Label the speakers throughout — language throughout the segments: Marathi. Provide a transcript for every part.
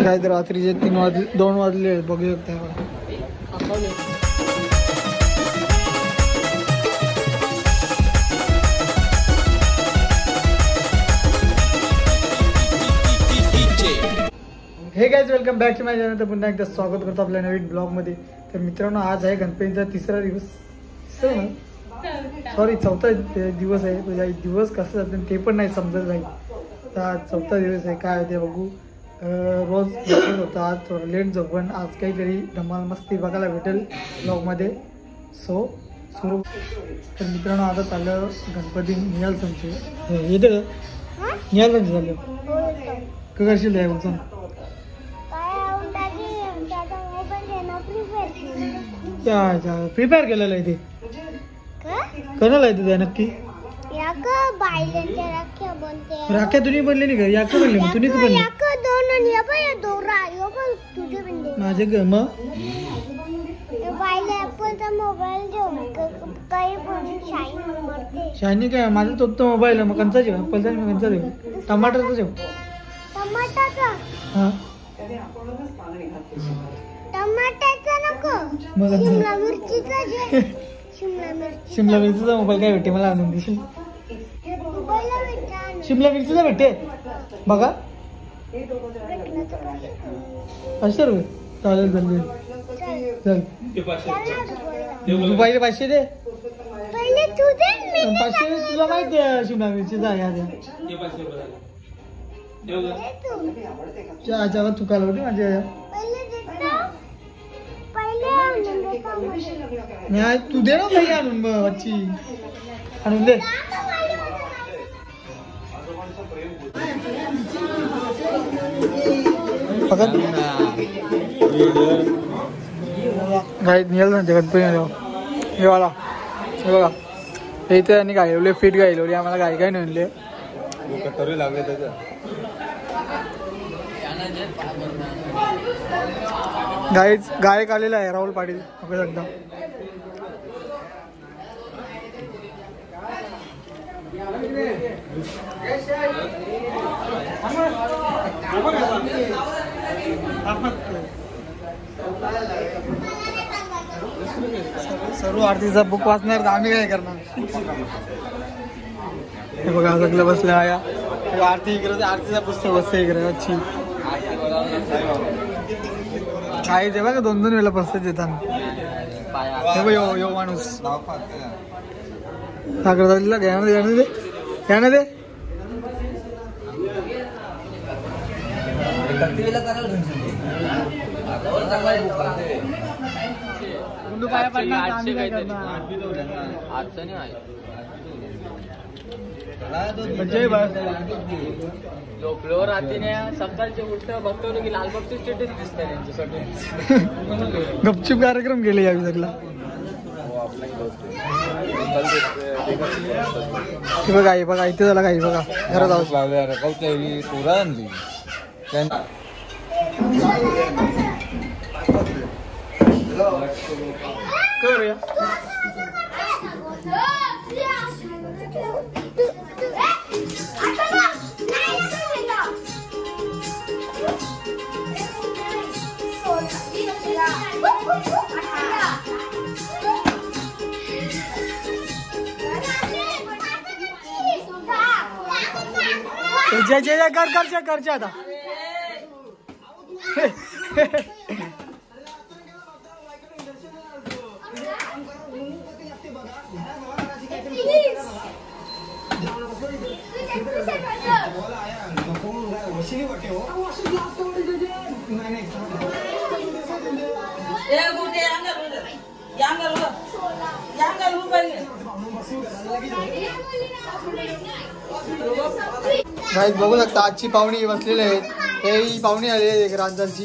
Speaker 1: काय तर रात्रीचे 2 वाजले बघू शकता. Hey guys welcome back to my channel. तर पुन्हा एकदा स्वागत करतो आपल्या नवीन ब्लॉग मध्ये. तर मित्रांनो आज आहे गणपतीचा तिसरा दिवस, सॉरी 4था दिवस आहे. म्हणजे दिवस कसं जातं ते पण नाही समजत नाही. तर आज 4था दिवस आहे. काय ते बघू. रोज झोपत होतं, आज थोडं लेट झोपण. आज काहीतरी धमाल मस्ती बघायला भेटेल ब्लॉगमध्ये. सो सुरू. तर मित्रांनो आता चाललं गणपती निहाल संचे येते का निहाल संचे चाललं का करशील आहे सांग. प्रिपेअर केलेलं आहे ते कोणाला येते त्या नक्की. राख्या तुम्ही बनले नाही का या का बनले तुम्ही का बनले माझे ग मग शायनी काय माझा तो मोबाईल आहे. मग कंचा जेव ॲपलचा मग कंचा देऊ टमाटरचा जेव हां शिमला मिरचीचा मोबाईल काय भेटते मला आणून देशील. शिमला मिरचीचा भेटते बघा 500 रुपये चालेल चालेल चल. तू पहिले 500 दे 500 तुला माहिती आहे शिमला मिरचीचा या द्या चुकायला होती माझ्या. तू दे ना काही आणून बच्ची आणून दे. गाईत निघाल ना गणपती हे वाला हे बघा हे इथे आणि गायवले फिट गायलवली आम्हाला गाय काय नेले तरी लागले त्याच्या. गायक आलेला आहे राहुल पाटील बघू शकता. सर्व आरतीचा बुक वाचणार तर आम्ही काय करणार. हे बघा सगळं बसलं आया आरती इकडे आरतीचा पुस्तक बसतं इकडे अच्छी काय ते बघा 2-2 वेळेला पुस्तक देताना. हे बघ यो माणूस साखरदारीला घ्यायला दे घ्यायला दे.
Speaker 2: झोपल्यावर रात्रीने सकाळचे उठलं बघतो की लालबागचे स्टेटस दिसतात त्यांच्यासाठी.
Speaker 1: गपचूप कार्यक्रम केले यावी सगळा. बघा आई बघा इथे झाला काही बघा घरात आवाज
Speaker 3: पोरा आणली
Speaker 1: करूया. जय जय करचे आता बघू शकता आजची पाहुणी बसलेली आहे. ही पाहुणी आली आहे एक रांजणची,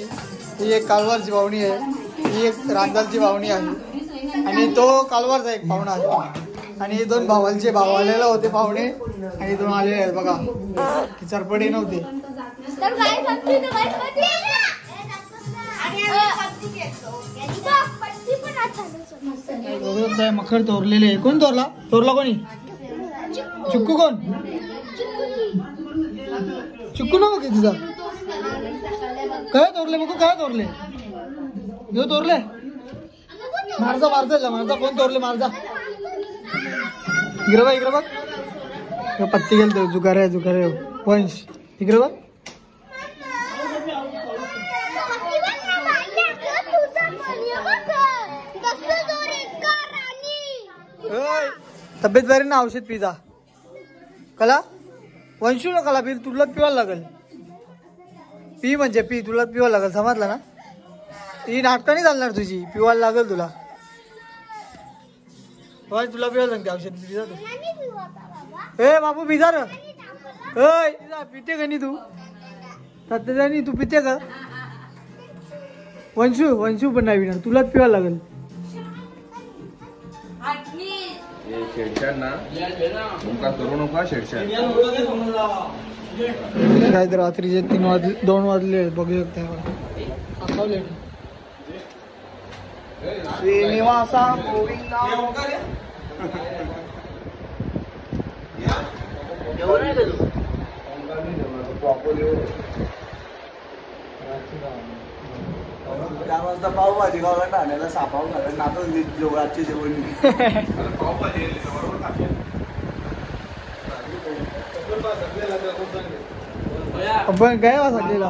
Speaker 1: ही एक कालवारची पाहुणी आहे, ही एक रांजणची पाहुणी आहे आणि तो कालवारचा एक पाहुणा आहे. आणि 2 भावांचे भाव आलेला होते पाहुणे आणि 2 आलेले आहेत बघा की चरपडे नव्हते. मस्त आहे मखर तोरलेले. कोण तोरला? तोरला कोणी? चिक्कू कोण? चिक्कू ना बघ तुझा. काय तोरले बघू काय तोरले? यो तोरले मारजा मारजा मारजा. कोण तोरले मारजा? इकडे बघ इकडे बघ. पत्ती गेलतो जुगार आहे वंश. इकडे बघ. तब्येत बरी ना औषध पिजा कला वंशू ना कला पी तुला पिवायला लागल. पी म्हणजे पी तुला पिवायला लागल समजला ना. ती नाटकं नाही चालणार तुझी पिवायला लागल तुला. तुला पिवायला सांगते औषध पिजा तू. ए बाबू पिजा र पिते का नाही तू? नाही तू पिते का? वंशू पण नाही पिणार तुलाच पिवायला लागल. काय तर रात्रीचे 2 वाजले बघू शकता. श्रीनिवासा
Speaker 3: वाजता पावभाजी खावा ठाण्याला सापाव घाला नातून जोगाची जेवण.
Speaker 1: आपण काय वाजलेला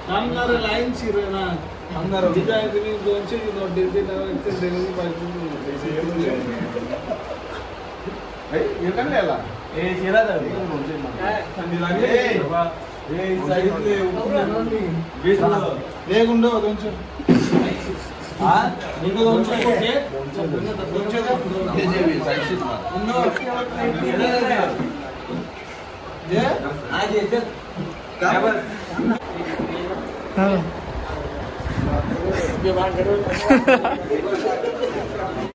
Speaker 1: आमदार लाईन शिर ना आमदार 200 नोट देते ना